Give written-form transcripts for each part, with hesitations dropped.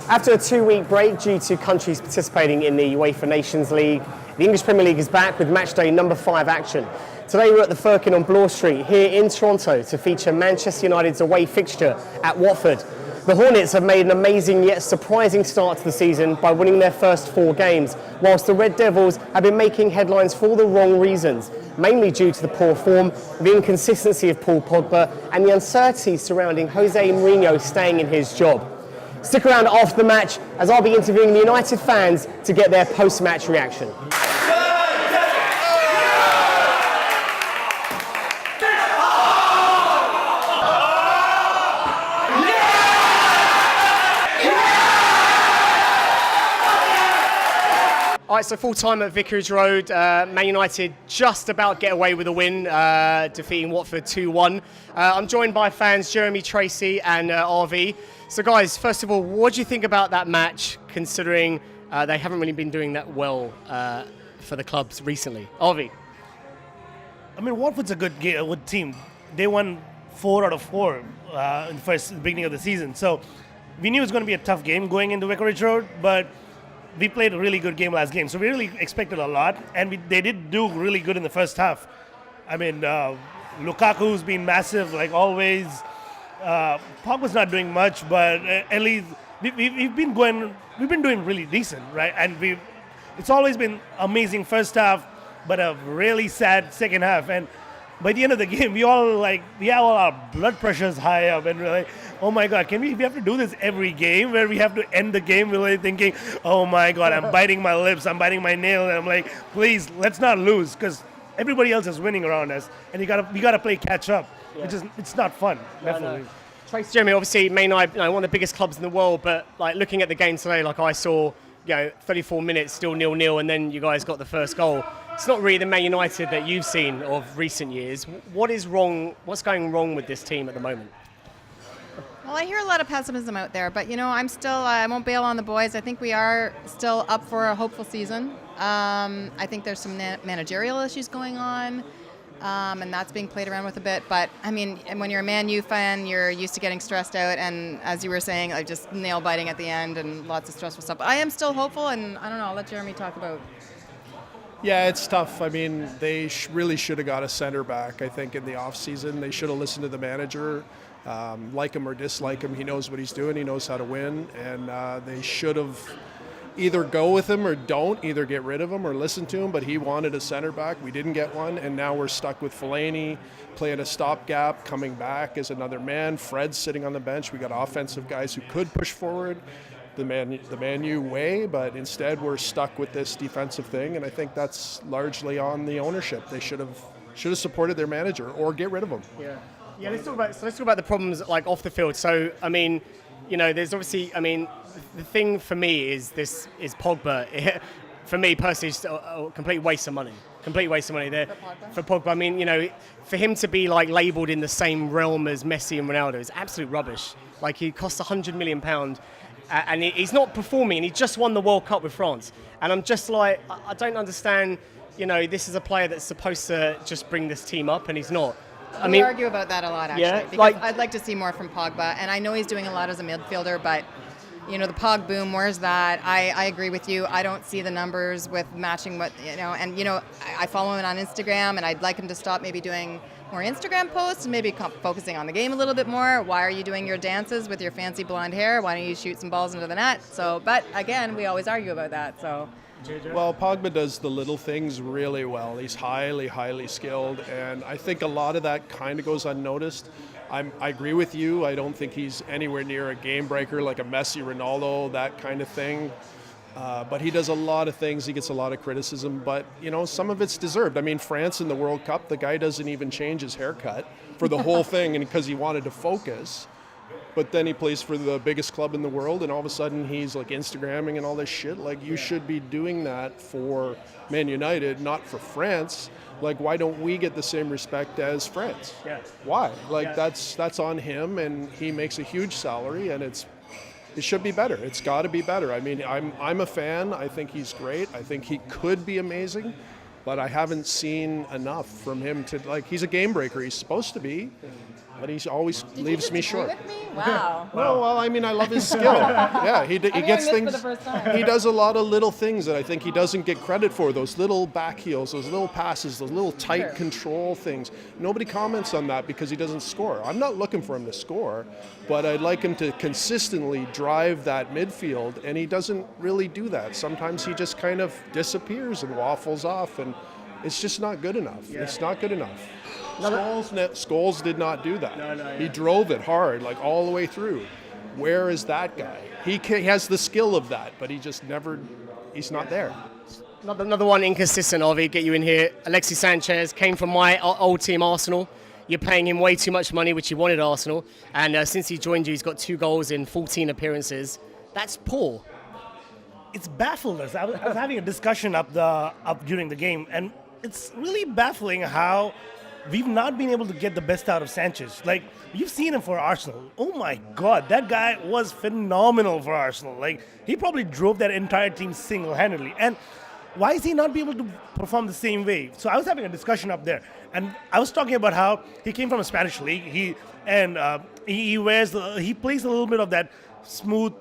After a 2-week break due to countries participating in the UEFA Nations League, the English Premier League is back with matchday number 5 action. Today we're at the Firkin on Bloor Street here in Toronto to feature Manchester United's away fixture at Watford. The Hornets have made an amazing yet surprising start to the season by winning their first 4 games, whilst the Red Devils have been making headlines for all the wrong reasons, mainly due to the poor form, the inconsistency of Paul Pogba and the uncertainty surrounding Jose Mourinho staying in his job. Stick around after the match as I'll be interviewing the United fans to get their post-match reaction. All right, so full time at Vicarage Road. Man United just about get away with a win, defeating Watford 2-1. I'm joined by fans Jeremy, Tracy and RV. So guys, first of all, what do you think about that match, considering they haven't really been doing that well for the clubs recently? RV? I mean, Watford's a good team. They won 4 out of 4 in the beginning of the season. So we knew it was going to be a tough game going into Vicarage Road, but we played a really good game last game, so we really expected a lot, and they did do really good in the first half. I mean, Lukaku's been massive, like always. Pogba's not doing much, but at least we've been doing really decent, right? And it's always been amazing first half, but a really sad second half. And by the end of the game, we all our blood pressures high up, and we're like, oh my God, we have to do this every game where we have to end the game really thinking, oh my God, I'm biting my lips, I'm biting my nail, and I'm like, please, let's not lose, because everybody else is winning around us, and we gotta play catch up, which is, it's not fun, definitely. Tracy, Jeremy, obviously, Man United, one of the biggest clubs in the world, but like looking at the game today, like I saw, 34 minutes still 0-0, and then you guys got the first goal. It's not really the Man United that you've seen of recent years. What is wrong? What's going wrong with this team at the moment? Well, I hear a lot of pessimism out there, but I won't bail on the boys. I think we are still up for a hopeful season. I think there's some managerial issues going on, and that's being played around with a bit. But I mean, when you're a Man U fan, you're used to getting stressed out, and as you were saying, like just nail biting at the end and lots of stressful stuff. But I am still hopeful, and I don't know. I'll let Jeremy talk about. Yeah, it's tough. I mean, they really should have got a center back, I think, in the offseason. They should have listened to the manager. Like him or dislike him, he knows what he's doing. He knows how to win. And they should have either go with him or don't, either get rid of him or listen to him. But he wanted a center back. We didn't get one. And now we're stuck with Fellaini playing a stopgap, coming back as another man. Fred's sitting on the bench. We got offensive guys who could push forward the Man U way, but instead we're stuck with this defensive thing, and I think that's largely on the ownership. They should have supported their manager or get rid of him. Yeah. Let's talk about the problems like off the field. So I mean, there's obviously, the thing for me is Pogba. For me personally, it's a complete waste of money. There for Pogba. I mean, for him to be like labelled in the same realm as Messi and Ronaldo is absolute rubbish. Like he costs £100 million. And he's not performing, and he just won the World Cup with France. And I'm just like, I don't understand, this is a player that's supposed to just bring this team up, and he's not. We argue about that a lot, actually, because I'd like to see more from Pogba, and I know he's doing a lot as a midfielder, but, the Pog boom, where's that? I agree with you. I don't see the numbers with matching what, I follow him on Instagram, and I'd like him to stop maybe doing more Instagram posts and maybe focusing on the game a little bit more. Why are you doing your dances with your fancy blonde hair? Why don't you shoot some balls into the net? So, but again, we always argue about that. So. Well, Pogba does the little things really well. He's highly, highly skilled, and I think a lot of that kind of goes unnoticed. I agree with you. I don't think he's anywhere near a game breaker like a Messi, Ronaldo, that kind of thing. But he does a lot of things. He gets a lot of criticism, but some of it's deserved. I mean, France in the World Cup, the guy doesn't even change his haircut for the whole thing, and because he wanted to focus. But then he plays for the biggest club in the world, and all of a sudden he's like Instagramming and all this shit. Like, you should be doing that for Man United, not for France. Like, why don't we get the same respect as France? Yeah. Why? Like, that's on him, and he makes a huge salary, and it should be better. It's got to be better. I mean, I'm a fan. I think he's great. I think he could be amazing, but I haven't seen enough from him to, like, he's a game breaker. He's supposed to be. but he always leaves me short. With me? Wow. No, well, I mean, I love his skill. Yeah, he gets things. For the first time. He does a lot of little things that I think he doesn't get credit for. Those little back heels, those little passes, those little tight control things. Nobody comments on that because he doesn't score. I'm not looking for him to score, but I'd like him to consistently drive that midfield, and he doesn't really do that. Sometimes he just kind of disappears and waffles off, and it's just not good enough. Yeah. It's not good enough. Scholes did not do that. He drove it hard, like all the way through. Where is that guy? He has the skill of that, but he just never, he's not there. Another one inconsistent, Avi, get you in here. Alexis Sanchez came from my old team, Arsenal. You're paying him way too much money, which he wanted Arsenal. And since he joined you, he's got 2 goals in 14 appearances. That's poor. It's baffled us. I was having a discussion up during the game, and it's really baffling how we've not been able to get the best out of Sanchez. Like, you've seen him for Arsenal. Oh my God, that guy was phenomenal for Arsenal. Like, he probably drove that entire team single-handedly. And why is he not be able to perform the same way? So I was having a discussion up there, and I was talking about how he came from a Spanish league. He plays a little bit of that smooth,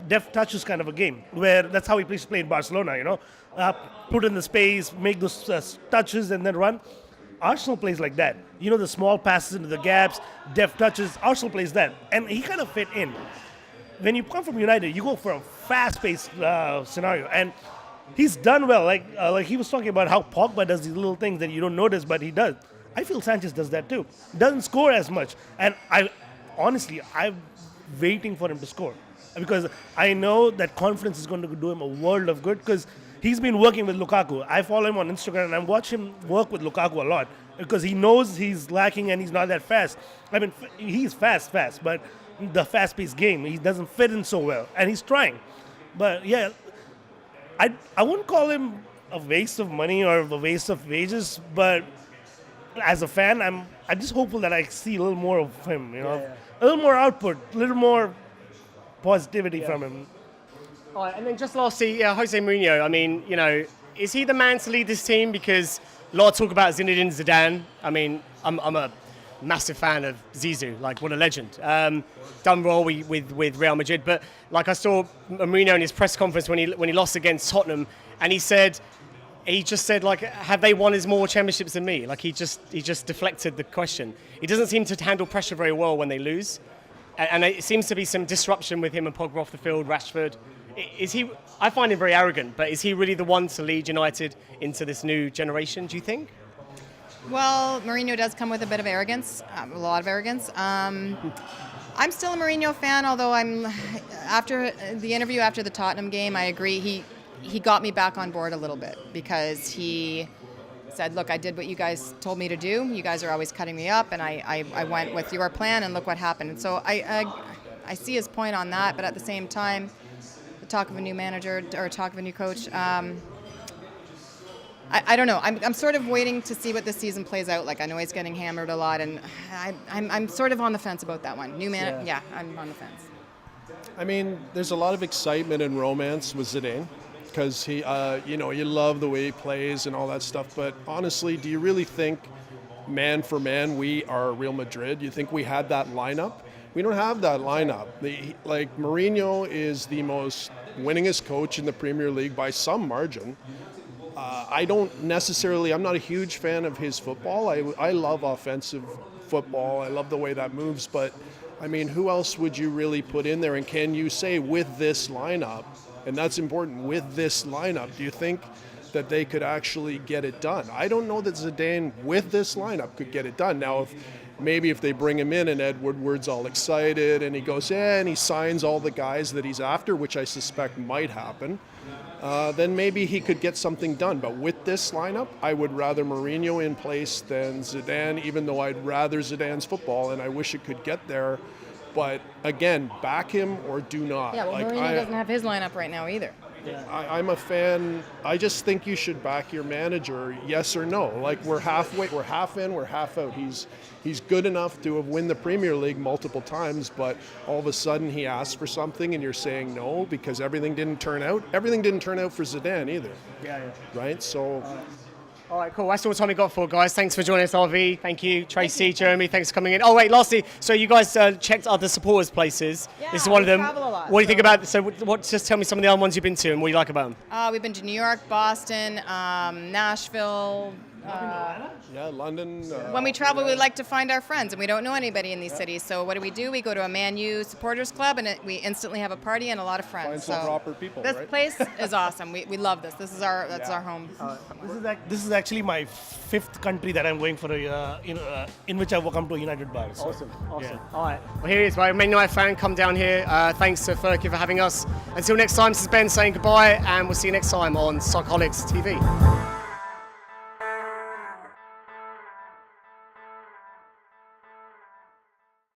deft touches kind of a game, where that's how he plays to play in Barcelona. You know, put in the space, make those touches, and then run. Arsenal plays like that. You know, the small passes into the gaps, deft touches. Arsenal plays that, and he kind of fit in. When you come from United, you go for a fast-paced scenario, and he's done well. Like he was talking about how Pogba does these little things that you don't notice, but he does. I feel Sanchez does that too. Doesn't score as much, and I'm waiting for him to score because I know that confidence is going to do him a world of good because he's been working with Lukaku. I follow him on Instagram, and I watch him work with Lukaku a lot because he knows he's lacking and he's not that fast. I mean, he's fast, but the fast-paced game, he doesn't fit in so well, and he's trying. But yeah, I wouldn't call him a waste of money or a waste of wages, but as a fan, I'm just hopeful that I see a little more of him, you know, a little more output, a little more positivity from him. All right, and then just lastly, Jose Mourinho, I mean, you know, is he the man to lead this team? Because a lot of talk about Zinedine Zidane. I mean, I'm a massive fan of Zizou, like what a legend. Done well with Real Madrid, but like I saw Mourinho in his press conference when he lost against Tottenham, and he just said like, have they won as more championships than me? Like he just deflected the question. He doesn't seem to handle pressure very well when they lose, and it seems to be some disruption with him and Pogba off the field, Rashford. Is he? I find him very arrogant, but is he really the one to lead United into this new generation, do you think? Well, Mourinho does come with a bit of arrogance, a lot of arrogance. I'm still a Mourinho fan, although after the interview after the Tottenham game, I agree, he got me back on board a little bit because he said, look, I did what you guys told me to do. You guys are always cutting me up, and I went with your plan, and look what happened. And so I see his point on that, but at the same time, talk of a new manager or talk of a new coach. I don't know. I'm sort of waiting to see what this season plays out like. I know he's getting hammered a lot, and I'm sort of on the fence about that one. New man, yeah, I'm on the fence. I mean, there's a lot of excitement and romance with Zidane because he, you love the way he plays and all that stuff. But honestly, do you really think, man for man, we are Real Madrid? You think we had that lineup? We don't have that lineup. Mourinho is the most winningest coach in the Premier League by some margin. I'm not a huge fan of his football. I love offensive football. I love the way that moves. But, I mean, who else would you really put in there? And can you say with this lineup, and that's important, with this lineup, do you think that they could actually get it done? I don't know that Zidane with this lineup could get it done. Now, if they bring him in and Ed Woodward's all excited and he goes, and he signs all the guys that he's after, which I suspect might happen, then maybe he could get something done. But with this lineup, I would rather Mourinho in place than Zidane, even though I'd rather Zidane's football and I wish it could get there. But again, back him or do not. Yeah, well, Mourinho doesn't have his lineup right now either. Yeah. I'm a fan. I just think you should back your manager, yes or no. Like we're half in, we're half out. He's good enough to have win the Premier League multiple times, but all of a sudden he asks for something and you're saying no because everything didn't turn out. Everything didn't turn out for Zidane either. Yeah. Right? So All right, cool. That's all the time we got for, guys. Thanks for joining us, RV. Thank you, Tracy, Jeremy. Thanks for coming in. Oh, wait, lastly, so you guys checked other supporters' places. Yeah, this is one of we them. travel a lot, What do you think so- about? So, what? Just tell me some of the other ones you've been to and what you like about them. We've been to New York, Boston, Nashville. Yeah, London. When we travel, we like to find our friends, and we don't know anybody in these cities. So what do? We go to a Man U supporters club, and we instantly have a party and a lot of friends. Find some so proper people, this right? place is awesome. We love this. This is our our home. This is actually my 5th country that I'm going for in which I've come to a United bar. So, Awesome. yeah. All right. Well, here he is, right? Man United fan. Come down here. Thanks to Furky for having us. Until next time, this is Ben saying goodbye, and we'll see you next time on Psycholics TV.